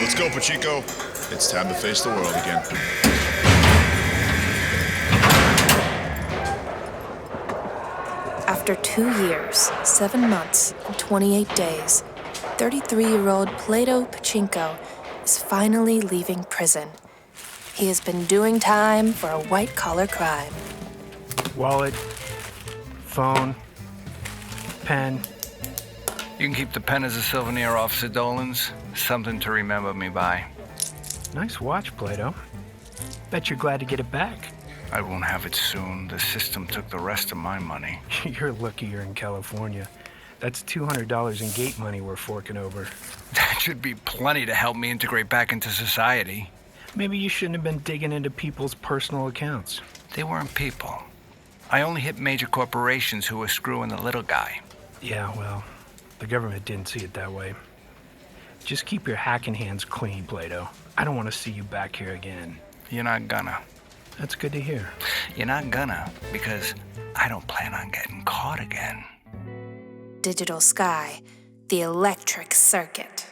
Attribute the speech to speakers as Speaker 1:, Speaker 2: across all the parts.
Speaker 1: Let's go, Pachinko. It's time to face the world again.
Speaker 2: After 2 years, 7 months, and 28 days, 33-year-old Plato Pachinko is finally leaving prison. He has been doing time for a white-collar crime.
Speaker 3: Wallet, phone, pen.
Speaker 4: You can keep the pen as a souvenir, Officer Dolan's. Something to remember me by.
Speaker 3: Nice watch, Plato. Bet you're glad to get it back.
Speaker 4: I won't have it soon. The system took the rest of my money.
Speaker 3: You're lucky you're in California. That's $200 in gate money we're forking over.
Speaker 4: That should be plenty to help me integrate back into society.
Speaker 3: Maybe you shouldn't have been digging into people's personal accounts.
Speaker 4: They weren't people. I only hit major corporations who were screwing the little guy.
Speaker 3: Yeah, well, the government didn't see it that way. Just keep your hacking hands clean, Plato. I don't want to see you back here again.
Speaker 4: You're not gonna.
Speaker 3: That's good to hear.
Speaker 4: You're not gonna, because I don't plan on getting caught again.
Speaker 2: Digital Sky, the electric circuit.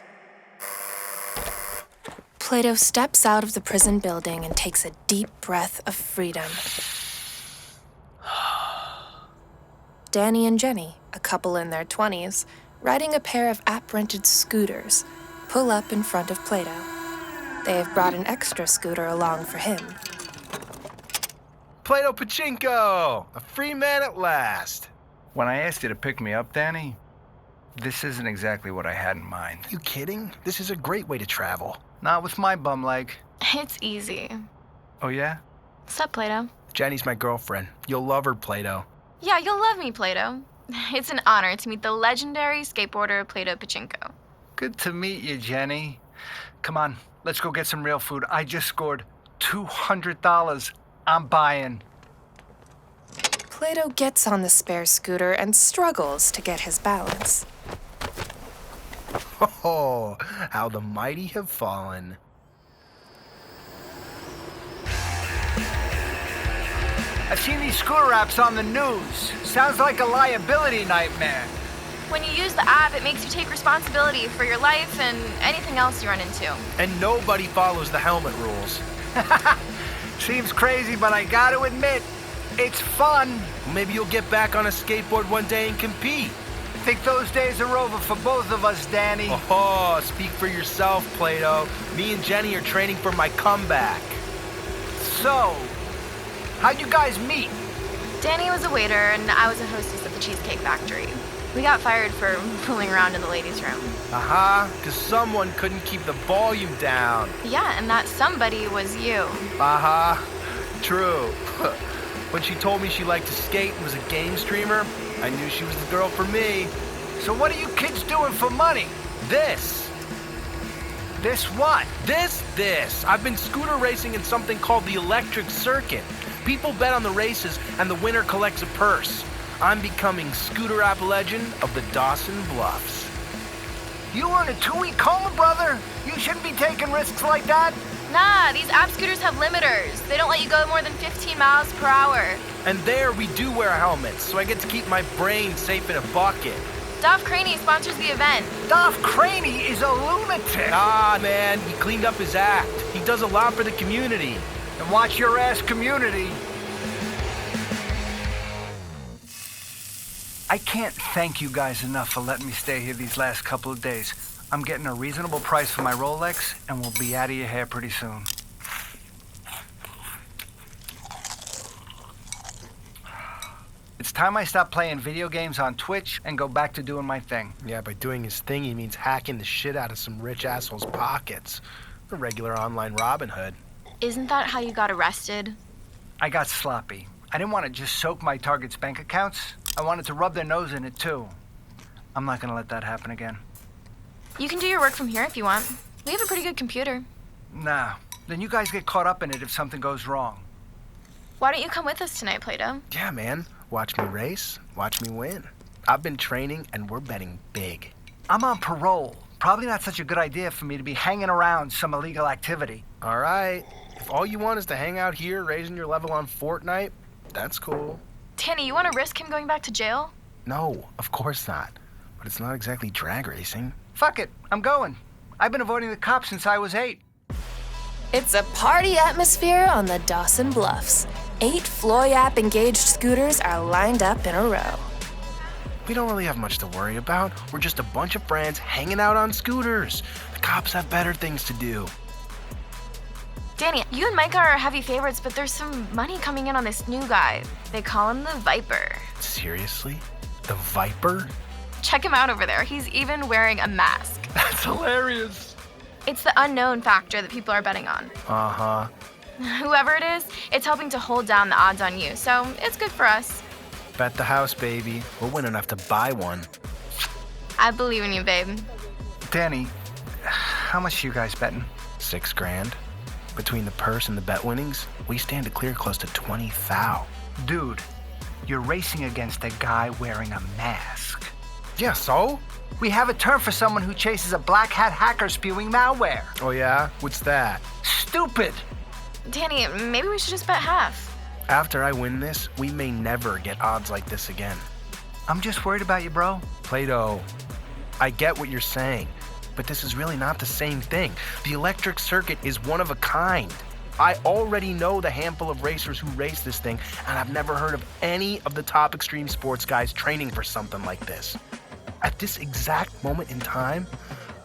Speaker 2: Plato steps out of the prison building and takes a deep breath of freedom. Danny and Jenny, a couple in their 20s, riding a pair of app-rented scooters, pull up in front of Plato. They have brought an extra scooter along for him.
Speaker 5: Plato Pachinko! A free man at last.
Speaker 4: When I asked you to pick me up, Danny, this isn't exactly what I had in mind.
Speaker 5: You kidding? This is a great way to travel.
Speaker 4: Not with my bum leg.
Speaker 6: It's easy.
Speaker 4: Oh, yeah?
Speaker 6: Sup, Plato?
Speaker 5: Jenny's my girlfriend. You'll love her, Plato.
Speaker 6: Yeah, you'll love me, Plato. It's an honor to meet the legendary skateboarder Plato Pachinko.
Speaker 4: Good to meet you, Jenny. Come on, let's go get some real food. I just scored $200. I'm buying.
Speaker 2: Plato gets on the spare scooter and struggles to get his balance.
Speaker 5: Oh, how the mighty have fallen.
Speaker 4: I've seen these scooter apps on the news. Sounds like a liability nightmare.
Speaker 6: When you use the app, it makes you take responsibility for your life and anything else you run into.
Speaker 5: And nobody follows the helmet rules.
Speaker 4: Seems crazy, but I gotta admit, it's fun.
Speaker 5: Maybe you'll get back on a skateboard one day and compete.
Speaker 4: Think those days are over for both of us, Danny.
Speaker 5: Oh, speak for yourself, Plato. Me and Jenny are training for my comeback.
Speaker 4: So, how'd you guys meet?
Speaker 6: Danny was a waiter and I was a hostess at the Cheesecake Factory. We got fired for fooling around in the ladies' room.
Speaker 5: Because someone couldn't keep the volume down.
Speaker 6: Yeah, and that somebody was you.
Speaker 5: True. When she told me she liked to skate and was a game streamer, I knew she was the girl for me.
Speaker 4: So what are you kids doing for money?
Speaker 5: This.
Speaker 4: This what?
Speaker 5: This. I've been scooter racing in something called the electric circuit. People bet on the races and the winner collects a purse. I'm becoming scooter app legend of the Dawson Bluffs.
Speaker 4: You earn a 2-week coma, brother. You shouldn't be taking risks like that.
Speaker 6: Nah, these app scooters have limiters. They don't let you go more than 15 miles per hour.
Speaker 5: And there we do wear helmets, so I get to keep my brain safe in a bucket.
Speaker 6: Craney sponsors the event.
Speaker 4: Craney is a lunatic.
Speaker 5: Man, he cleaned up his act. He does a lot for the community.
Speaker 4: And watch your ass, community. I can't thank you guys enough for letting me stay here these last couple of days. I'm getting a reasonable price for my Rolex, and we'll be out of your hair pretty soon. It's time I stop playing video games on Twitch and go back to doing my thing.
Speaker 5: Yeah, by doing his thing, he means hacking the shit out of some rich asshole's pockets. A regular online Robin Hood.
Speaker 6: Isn't that how you got arrested?
Speaker 4: I got sloppy. I didn't want to just soak my target's bank accounts. I wanted to rub their nose in it, too. I'm not going to let that happen again.
Speaker 6: You can do your work from here if you want. We have a pretty good computer.
Speaker 4: Nah. Then you guys get caught up in it if something goes wrong.
Speaker 6: Why don't you come with us tonight, Plato?
Speaker 5: Yeah, man. Watch me race. Watch me win. I've been training, and we're betting big.
Speaker 4: I'm on parole. Probably not such a good idea for me to be hanging around some illegal activity.
Speaker 5: All right. If all you want is to hang out here raising your level on Fortnite, that's cool.
Speaker 6: Danny, you want to risk him going back to jail?
Speaker 5: No, of course not. But it's not exactly drag racing.
Speaker 4: Fuck it. I'm going. I've been avoiding the cops since I was 8.
Speaker 2: It's a party atmosphere on the Dawson Bluffs. 8 Floyap engaged scooters are lined up in a row.
Speaker 5: We don't really have much to worry about. We're just a bunch of friends hanging out on scooters. The cops have better things to do.
Speaker 6: Danny, you and Micah are heavy favorites, but there's some money coming in on this new guy. They call him the Viper.
Speaker 5: Seriously? The Viper?
Speaker 6: Check him out over there. He's even wearing a mask.
Speaker 5: That's hilarious.
Speaker 6: It's the unknown factor that people are betting on.
Speaker 5: Uh-huh.
Speaker 6: Whoever it is, it's helping to hold down the odds on you, so it's good for us.
Speaker 5: Bet the house, baby. We'll win enough to buy one.
Speaker 6: I believe in you, babe.
Speaker 4: Danny, how much are you guys betting?
Speaker 5: $6,000. Between the purse and the bet winnings, we stand to clear close to 20 thou.
Speaker 4: Dude, you're racing against a guy wearing a mask.
Speaker 5: Yeah, so?
Speaker 4: We have a term for someone who chases a black hat hacker spewing malware.
Speaker 5: Oh yeah? What's that?
Speaker 4: Stupid!
Speaker 6: Danny, maybe we should just bet half.
Speaker 5: After I win this, we may never get odds like this again.
Speaker 4: I'm just worried about you, bro.
Speaker 5: Plato, I get what you're saying, but this is really not the same thing. The electric circuit is one of a kind. I already know the handful of racers who race this thing, and I've never heard of any of the top extreme sports guys training for something like this. At this exact moment in time,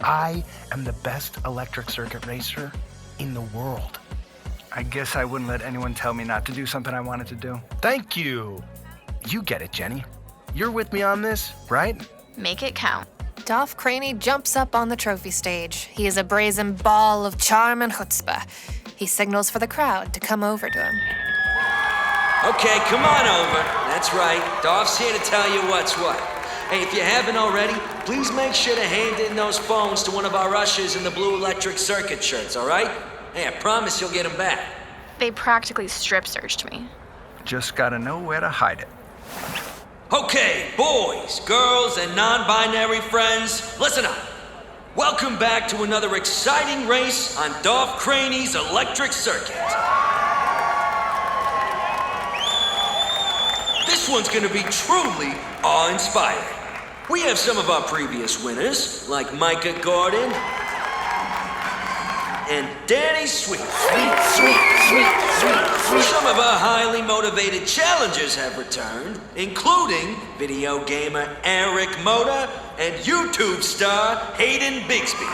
Speaker 5: I am the best electric circuit racer in the world.
Speaker 4: I guess I wouldn't let anyone tell me not to do something I wanted to do.
Speaker 5: Thank you. You get it, Jenny. You're with me on this, right?
Speaker 6: Make it count.
Speaker 2: Dolph Craney jumps up on the trophy stage. He is a brazen ball of charm and chutzpah. He signals for the crowd to come over to him.
Speaker 7: Okay, come on over. That's right. Dolph's here to tell you what's what. Hey, if you haven't already, please make sure to hand in those phones to one of our ushers in the blue electric circuit shirts, all right? Hey, I promise you'll get them back.
Speaker 6: They practically strip searched me.
Speaker 4: Just gotta know where to hide it.
Speaker 7: Okay, boys, girls, and non-binary friends, listen up. Welcome back to another exciting race on Dolph Craney's electric circuit. This one's gonna be truly awe-inspiring. We have some of our previous winners, like Micah Gordon and Danny Sweet. Some of our highly motivated challengers have returned, including video gamer Eric Moda and YouTube star Hayden Bigsby.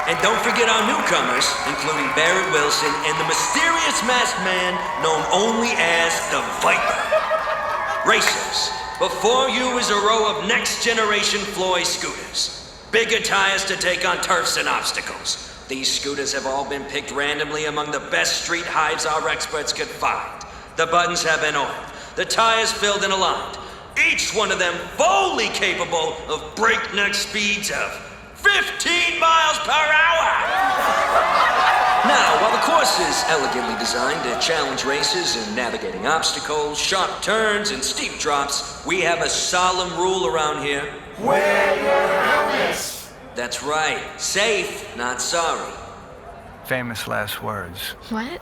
Speaker 7: And don't forget our newcomers, including Barrett Wilson and the mysterious masked man known only as the Viper. Racers, before you is a row of next-generation Floyd scooters. Bigger tires to take on turfs and obstacles. These scooters have all been picked randomly among the best street hives our experts could find. The buttons have been oiled, the tires filled and aligned, each one of them fully capable of breakneck speeds of 15 miles per hour! Now, while the course is elegantly designed to challenge racers in navigating obstacles, sharp turns, and steep drops, we have a solemn rule around here.
Speaker 8: Wear your helmets!
Speaker 7: That's right. Safe, not sorry.
Speaker 4: Famous last words.
Speaker 6: What?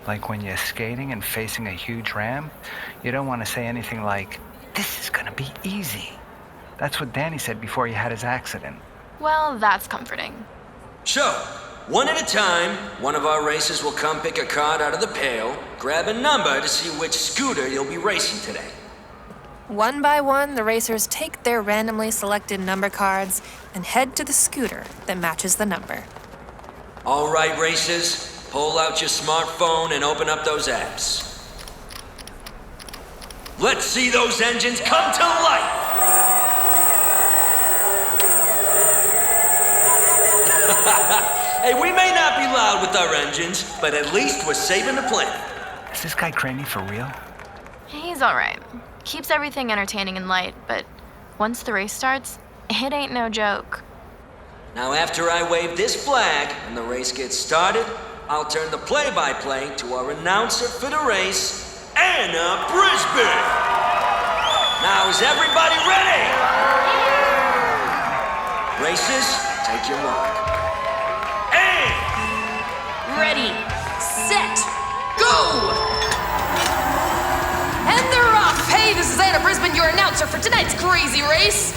Speaker 4: Like when you're skating and facing a huge ramp, you don't want to say anything like, "This is gonna be easy." That's what Danny said before he had his accident.
Speaker 6: Well, that's comforting.
Speaker 7: So, one at a time, one of our racers will come pick a card out of the pail, grab a number to see which scooter you'll be racing today.
Speaker 2: One by one, the racers take their randomly selected number cards and head to the scooter that matches the number.
Speaker 7: All right, racers, pull out your smartphone and open up those apps. Let's see those engines come to life! Hey, we may not be loud with our engines, but at least we're saving the planet.
Speaker 4: Is this guy Craney for real?
Speaker 6: He's all right. Keeps everything entertaining and light, but once the race starts, it ain't no joke.
Speaker 7: Now, after I wave this flag and the race gets started, I'll turn the play-by-play to our announcer for the race, Anna Brisbin. Now, is everybody ready? Racers, take your mark. And
Speaker 2: Ready, set, go! And they're off! Hey, this is Anna Brisbin, your announcer for tonight's crazy race.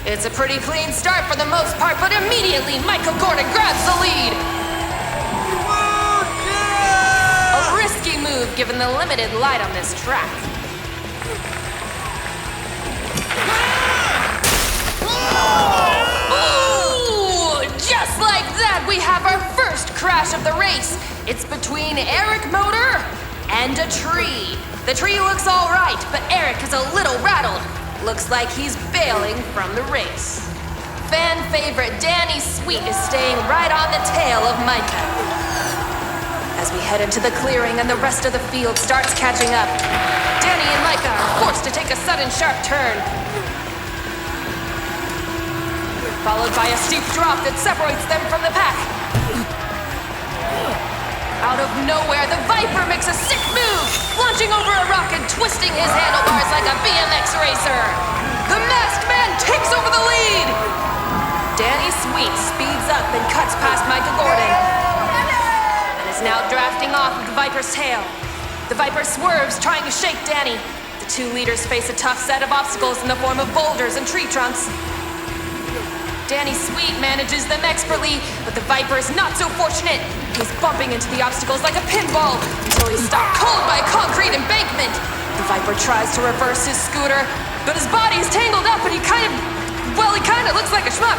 Speaker 2: It's a pretty clean start for the most part, but immediately Michael Gordon grabs the lead. A risky move given the limited light on this track. Ooh! Just like that, we have our first crash of the race. It's between Eric Motor and a tree. The tree looks all right, but Eric is a little rattled. Looks like he's bailing from the race. Fan favorite Danny Sweet is staying right on the tail of Micah. As we head into the clearing and the rest of the field starts catching up, Danny and Micah are forced to take a sudden sharp turn, followed by a steep drop that separates them from the pack. Out of nowhere, the Viper makes a sick move, launching over a rock and twisting his handlebars like a BMX racer. The masked man takes over the lead. Danny Sweet speeds up and cuts past Michael Gordon and is now drafting off of the Viper's tail. The Viper swerves, trying to shake Danny. The two leaders face a tough set of obstacles in the form of boulders and tree trunks. Danny Sweet manages them expertly, but the Viper is not so fortunate. He's bumping into the obstacles like a pinball until he's stopped cold by a concrete embankment. The Viper tries to reverse his scooter, but his body is tangled up and he kind of looks like a schmuck.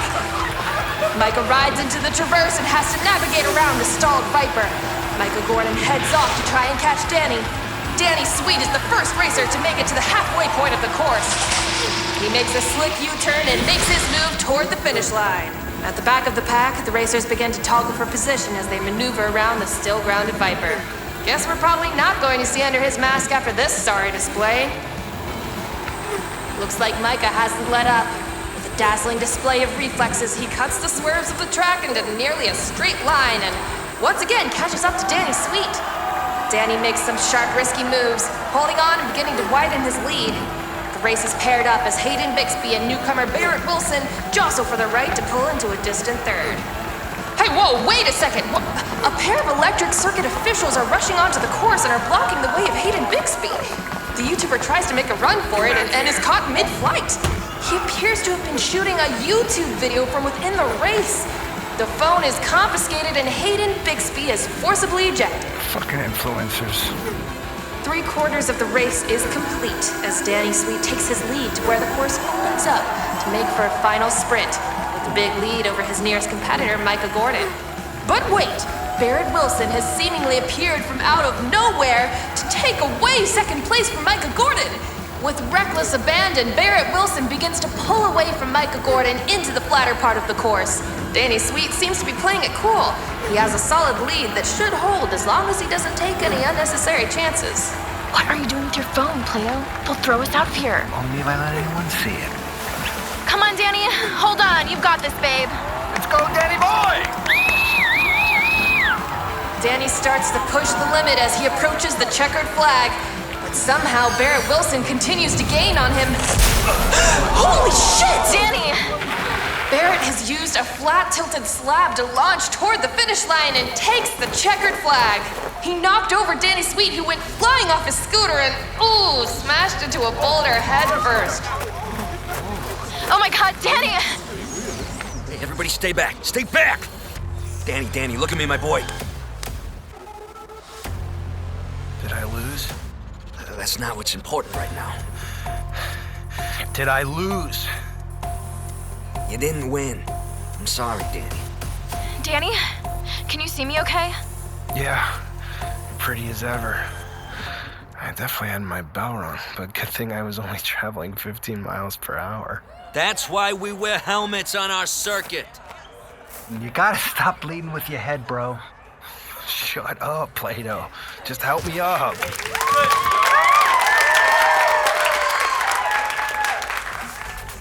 Speaker 2: Micah rides into the traverse and has to navigate around the stalled Viper. Michael Gordon heads off to try and catch Danny. Danny Sweet is the first racer to make it to the halfway point of the course. He makes a slick U-turn and makes his move toward the finish line. At the back of the pack, the racers begin to toggle for position as they maneuver around the still grounded Viper. Guess we're probably not going to see under his mask after this sorry display. Looks like Micah hasn't let up. With a dazzling display of reflexes, he cuts the swerves of the track into nearly a straight line and once again catches up to Danny Sweet. Danny makes some sharp, risky moves, holding on and beginning to widen his lead. The race is paired up as Hayden Bixby and newcomer Barrett Wilson jostle for the right to pull into a distant third. Hey, whoa, wait a second. A pair of electric circuit officials are rushing onto the course and are blocking the way of Hayden Bixby. The YouTuber tries to make a run for it and is caught mid-flight. He appears to have been shooting a YouTube video from within the race. The phone is confiscated and Hayden Bixby is forcibly ejected.
Speaker 3: Fucking influencers.
Speaker 2: 3/4 of the race is complete as Danny Sweet takes his lead to where the course opens up to make for a final sprint, with a big lead over his nearest competitor, Micah Gordon. But wait, Barrett Wilson has seemingly appeared from out of nowhere to take away second place from Micah Gordon. With reckless abandon, Barrett Wilson begins to pull away from Micah Gordon into the flatter part of the course. Danny Sweet seems to be playing it cool. He has a solid lead that should hold as long as he doesn't take any unnecessary chances.
Speaker 6: What are you doing with your phone, Plato? They'll throw us out of here.
Speaker 4: Only if I let anyone see it.
Speaker 6: Come on, Danny. Hold on. You've got this, babe.
Speaker 4: Let's go, Danny boy!
Speaker 2: Danny starts to push the limit as he approaches the checkered flag, but somehow Barrett Wilson continues to gain on him. Holy shit!
Speaker 6: Danny!
Speaker 2: Barrett has used a flat tilted slab to launch toward the finish line and takes the checkered flag. He knocked over Danny Sweet, who went flying off his scooter and, smashed into a boulder head first.
Speaker 6: Oh my god, Danny!
Speaker 7: Hey, everybody stay back. Stay back! Danny, look at me, my boy.
Speaker 3: Did I lose?
Speaker 7: That's not what's important right now.
Speaker 3: Did I lose?
Speaker 7: You didn't win. I'm sorry, Danny.
Speaker 6: Danny, can you see me okay?
Speaker 3: Yeah, pretty as ever. I definitely had my bell rung, but good thing I was only traveling 15 miles per hour.
Speaker 7: That's why we wear helmets on our circuit.
Speaker 4: You gotta stop leading with your head, bro.
Speaker 3: Shut up, Plato. Just help me up.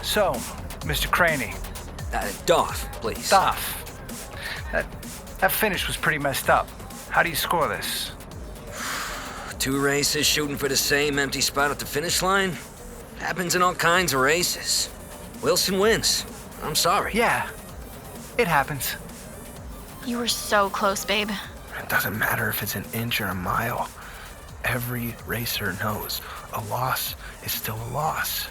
Speaker 4: So, Mr. Craney.
Speaker 7: Doff, please.
Speaker 4: Doff. That finish was pretty messed up. How do you score this?
Speaker 7: 2 races shooting for the same empty spot at the finish line? Happens in all kinds of races. Wilson wins. I'm sorry.
Speaker 4: Yeah, it happens.
Speaker 6: You were so close, babe.
Speaker 3: It doesn't matter if it's an inch or a mile. Every racer knows a loss is still a loss.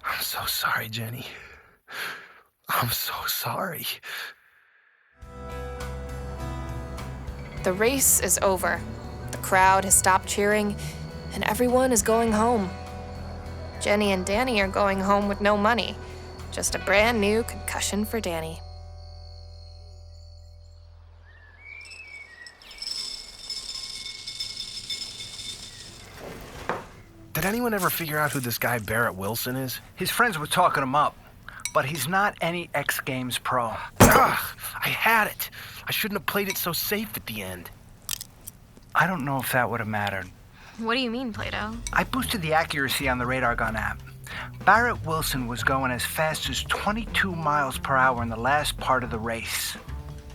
Speaker 3: I'm so
Speaker 5: so sorry, Jenny. I'm so sorry.
Speaker 2: The race is over. The crowd has stopped cheering, and everyone is going home. Jenny and Danny are going home with no money, just a brand new concussion for Danny.
Speaker 5: Did anyone ever figure out who this guy Barrett Wilson is?
Speaker 4: His friends were talking him up, but he's not any X Games pro.
Speaker 5: Ugh, I had it. I shouldn't have played it so safe at the end.
Speaker 4: I don't know if that would have mattered.
Speaker 6: What do you mean, Plato?
Speaker 4: I boosted the accuracy on the radar gun app. Barrett Wilson was going as fast as 22 miles per hour in the last part of the race.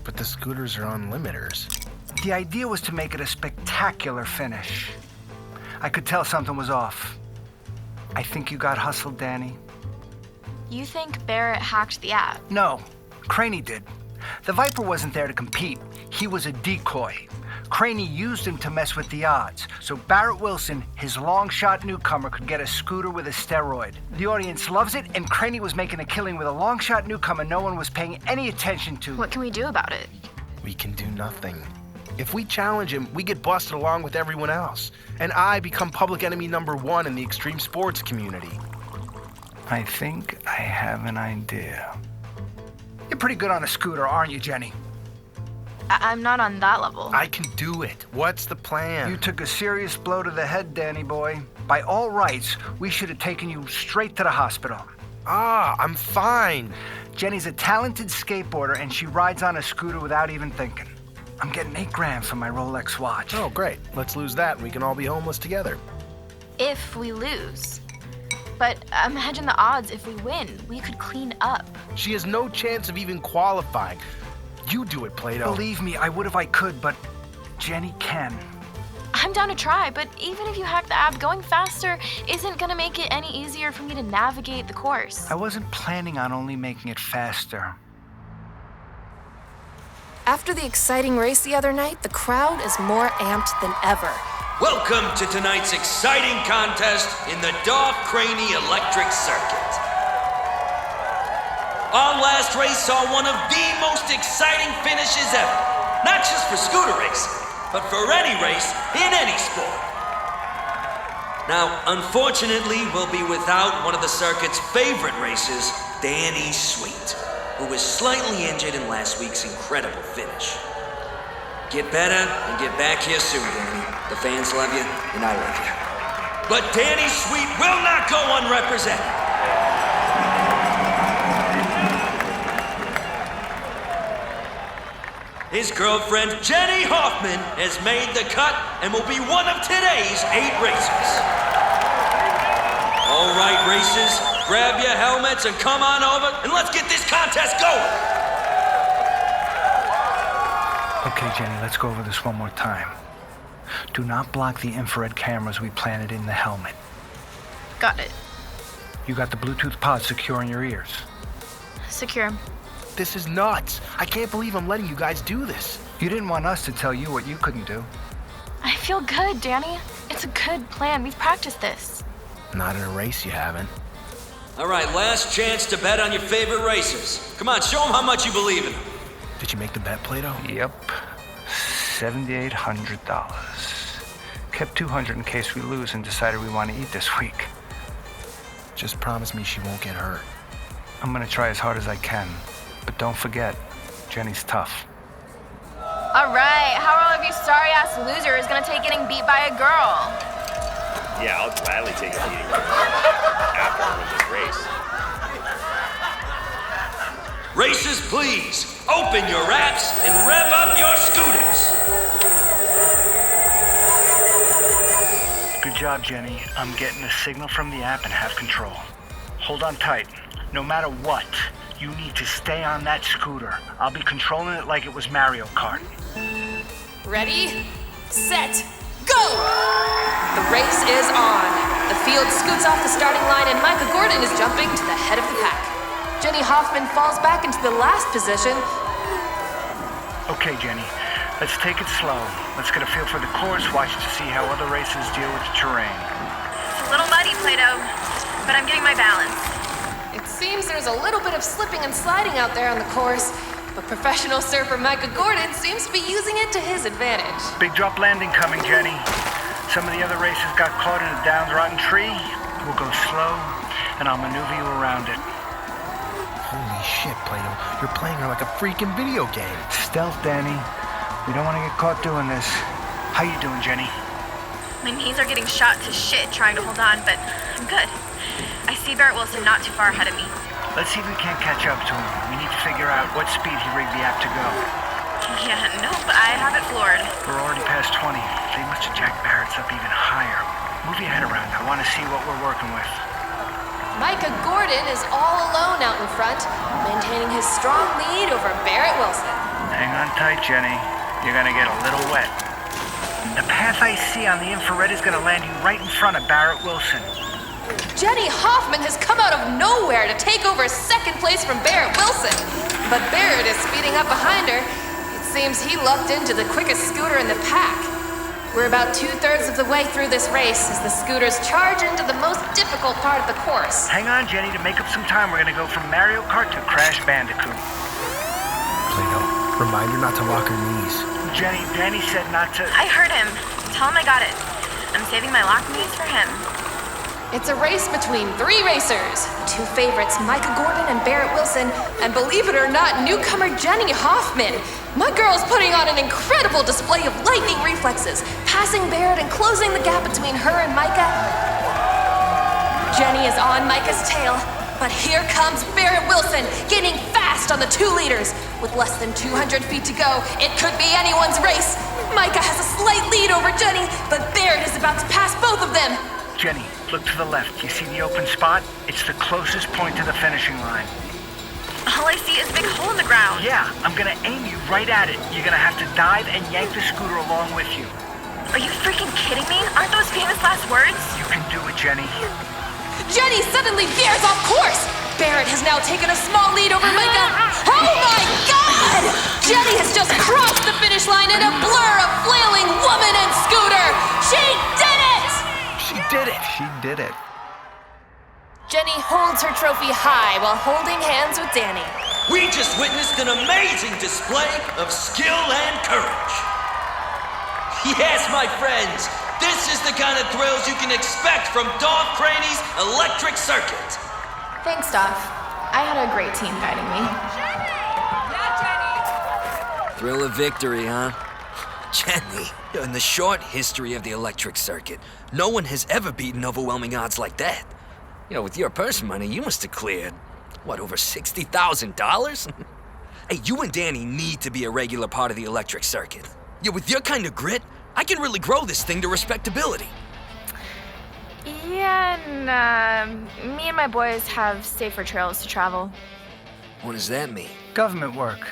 Speaker 5: But the scooters are on limiters.
Speaker 4: The idea was to make it a spectacular finish. I could tell something was off. I think you got hustled, Danny.
Speaker 6: You think Barrett hacked the app?
Speaker 4: No, Craney did. The Viper wasn't there to compete. He was a decoy. Craney used him to mess with the odds, so Barrett Wilson, his long-shot newcomer, could get a scooter with a steroid. The audience loves it, and Craney was making a killing with a long-shot newcomer no one was paying any attention to.
Speaker 6: What can we do about it?
Speaker 5: We can do nothing. If we challenge him, we get busted along with everyone else. And I become public enemy number 1 in the extreme sports community.
Speaker 4: I think I have an idea. You're pretty good on a scooter, aren't you, Jenny?
Speaker 6: I'm not on that level.
Speaker 5: I can do it. What's the plan?
Speaker 4: You took a serious blow to the head, Danny boy. By all rights, we should have taken you straight to the hospital.
Speaker 5: I'm fine.
Speaker 4: Jenny's a talented skateboarder, and she rides on a scooter without even thinking. I'm getting $8,000 for my Rolex watch.
Speaker 5: Oh, great. Let's lose that and we can all be homeless together.
Speaker 6: If we lose. But imagine the odds if we win. We could clean up.
Speaker 5: She has no chance of even qualifying. You do it, Plato.
Speaker 4: Believe me, I would if I could, but Jenny can.
Speaker 6: I'm down to try, but even if you hack the app, going faster isn't gonna make it any easier for me to navigate the course.
Speaker 4: I wasn't planning on only making it faster.
Speaker 2: After the exciting race the other night, the crowd is more amped than ever.
Speaker 7: Welcome to tonight's exciting contest in the Craney Electric Circuit. Our last race saw one of the most exciting finishes ever. Not just for scooter racing, but for any race in any sport. Now, unfortunately, we'll be without one of the circuit's favorite races, Danny Sweet, who was slightly injured in last week's incredible finish. Get better and get back here soon, Danny. The fans love you, and I love you. But Danny Sweet will not go unrepresented. His girlfriend, Jenny Hoffman, has made the cut and will be one of today's 8 racers. All right, racers, grab your helmets and come on over, and let's get this contest going.
Speaker 4: Okay, Jenny, let's go over this one more time. Do not block the infrared cameras we planted in the helmet.
Speaker 6: Got it.
Speaker 4: You got the Bluetooth pod secure in your ears.
Speaker 6: Secure.
Speaker 5: This is nuts. I can't believe I'm letting you guys do this.
Speaker 4: You didn't want us to tell you what you couldn't do.
Speaker 6: I feel good, Danny. It's a good plan. We've practiced this.
Speaker 5: Not in a race, you haven't.
Speaker 7: All right, last chance to bet on your favorite racers. Come on, show them how much you believe in them.
Speaker 5: Did you make the bet, Plato?
Speaker 4: Yep. $7,800. Kept $200 in case we lose and decided we want to eat this week.
Speaker 5: Just promise me she won't get hurt.
Speaker 4: I'm gonna try as hard as I can. But don't forget, Jenny's tough.
Speaker 6: All right, how are all of you sorry-ass losers gonna take getting beat by a girl?
Speaker 9: Yeah, I'll gladly take a beating after I win this race.
Speaker 7: Racers, please, open your apps and rev up your scooters.
Speaker 4: Good job, Jenny. I'm getting a signal from the app and have control. Hold on tight. No matter what, you need to stay on that scooter. I'll be controlling it like it was Mario Kart.
Speaker 2: Ready, set, go! The race is on. The field scoots off the starting line and Micah Gordon is jumping to the head of the pack. Jenny Hoffman falls back into the last position.
Speaker 4: Okay, Jenny, let's take it slow. Let's get a feel for the course, watch to see how other racers deal with the terrain.
Speaker 6: It's a little muddy, Plato, but I'm getting my balance.
Speaker 2: seems there's a little bit of slipping and sliding out there on the course, but professional surfer Micah Gordon seems to be using it to his advantage.
Speaker 4: Big drop landing coming, Jenny. Some of the other racers got caught in a downtrodden tree. We'll go slow, and I'll maneuver you around it.
Speaker 5: Holy shit, Plato. You're playing her like a freaking video game.
Speaker 4: Stealth, Danny. We don't want to get caught doing this. How you doing, Jenny?
Speaker 6: My knees are getting shot to shit trying to hold on, but I'm good. I see Barrett Wilson not too far ahead of me.
Speaker 4: Let's see if we can't catch up to him. We need to figure out what speed he rigged the app to go.
Speaker 6: Yeah, nope, I have it floored.
Speaker 4: We're already past 20. They must have jacked Barrett's up even higher. Move your head around. I want to see what we're working with.
Speaker 2: Micah Gordon is all alone out in front, maintaining his strong lead over Barrett Wilson.
Speaker 4: Hang on tight, Jenny. You're gonna get a little wet. The path I see on the infrared is gonna land you right in front of Barrett Wilson.
Speaker 2: Jenny Hoffman has come out of nowhere to take over second place from Barrett Wilson. But Barrett is speeding up behind her. It seems he lucked into the quickest scooter in the pack. We're about 2/3 of the way through this race as the scooters charge into the most difficult part of the course.
Speaker 4: Hang on, Jenny. To make up some time, we're gonna go from Mario Kart to Crash Bandicoot.
Speaker 5: Plato, remind her not to lock her knees.
Speaker 4: Jenny, Danny said not to...
Speaker 6: I heard him. Tell him I got it. I'm saving my lock knees for him.
Speaker 2: It's a race between three racers, two favorites, Micah Gordon and Barrett Wilson, and believe it or not, newcomer Jenny Hoffman. My girl's putting on an incredible display of lightning reflexes, passing Barrett and closing the gap between her and Micah. Jenny is on Micah's tail, but here comes Barrett Wilson, gaining fast on the 2 leaders. With less than 200 feet to go, it could be anyone's race. Micah has a slight lead over Jenny, but Barrett is about to pass both of them.
Speaker 4: Jenny, look to the left. You see the open spot? It's the closest point to the finishing line.
Speaker 6: All I see is a big hole in the ground.
Speaker 4: Yeah, I'm gonna aim you right at it. You're gonna have to dive and yank the scooter along with you.
Speaker 6: Are you freaking kidding me? Aren't those famous last words?
Speaker 4: You can do it, Jenny.
Speaker 2: Jenny suddenly veers off course. Barrett has now taken a small lead over Micah. Oh my God! Jenny has just crossed the finish line in a blur of flailing woman and scooter. She did it!
Speaker 5: She did it.
Speaker 4: She did it.
Speaker 2: Jenny holds her trophy high while holding hands with Danny.
Speaker 7: We just witnessed an amazing display of skill and courage. Yes, my friends, this is the kind of thrills you can expect from Dolph Craney's electric circuit.
Speaker 6: Thanks, Dolph. I had a great team guiding me.
Speaker 7: Thrill of victory, huh? Jenny, in the short history of the electric circuit, no one has ever beaten overwhelming odds like that. You know, with your purse money, you must have cleared, what, over $60,000? Hey, you and Danny need to be a regular part of the electric circuit. Yeah, with your kind of grit, I can really grow this thing to respectability.
Speaker 6: Yeah, and me and my boys have safer trails to travel.
Speaker 7: What does that mean?
Speaker 4: Government work.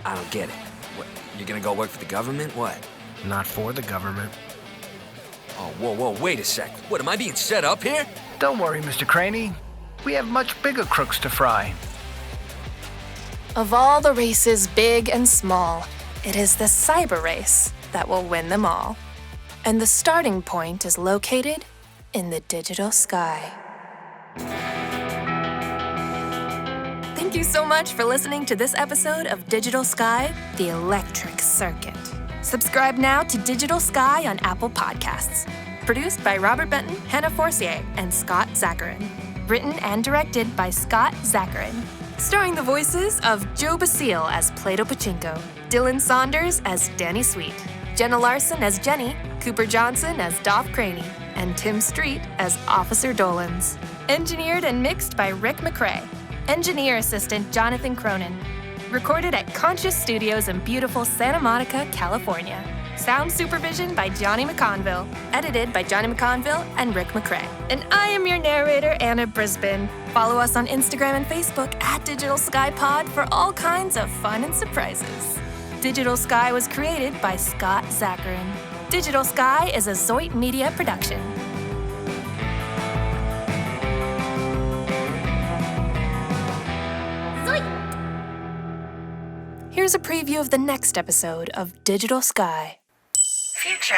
Speaker 7: I don't get it. What, you're gonna go work for the government? What?
Speaker 5: Not for the government.
Speaker 7: Oh, whoa, wait a sec. What, am I being set up here?
Speaker 4: Don't worry, Mr. Craney. We have much bigger crooks to fry.
Speaker 2: Of all the races, big and small, it is the cyber race that will win them all. And the starting point is located in the digital sky. Thank you so much for listening to this episode of Digital Sky, the Electric Circuit. Subscribe now to Digital Sky on Apple Podcasts. Produced by Robert Benton, Hannah Forcier, and Scott Zakarin. Written and directed by Scott Zakarin. Starring the voices of Joe Basile as Plato Pachinko, Dylan Saunders as Danny Sweet, Jenna Larson as Jenny, Cooper Johnson as Dolph Craney, and Tim Street as Officer Dolans. Engineered and mixed by Rick McCrae. Engineer assistant Jonathan Cronin. Recorded at Conscious Studios in beautiful Santa Monica, California. Sound supervision by Johnny McConville. Edited by Johnny McConville and Rick McCrae. And I am your narrator, Anna Brisbin. Follow us on Instagram and Facebook at Digital Sky Pod for all kinds of fun and surprises. Digital Sky was created by Scott Zakarin. Digital Sky is a Zoit Media production. Here's a preview of the next episode of Digital Sky.
Speaker 10: Future.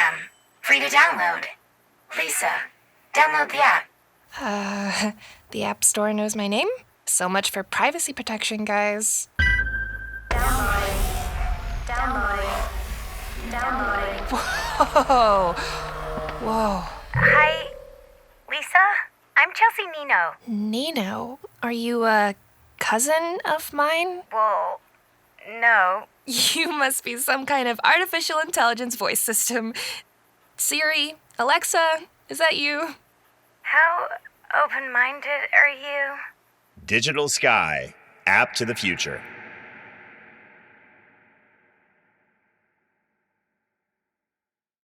Speaker 10: Free to download. Lisa, download the app.
Speaker 2: The App Store knows my name? So much for privacy protection, guys.
Speaker 10: Downloading.
Speaker 2: Whoa.
Speaker 10: Hi, Lisa? I'm Chelsea Nino.
Speaker 2: Nino, are you a cousin of mine?
Speaker 10: Well, no.
Speaker 2: You must be some kind of artificial intelligence voice system. Siri, Alexa, is that you?
Speaker 10: How open-minded are you?
Speaker 9: Digital Sky, app to the future.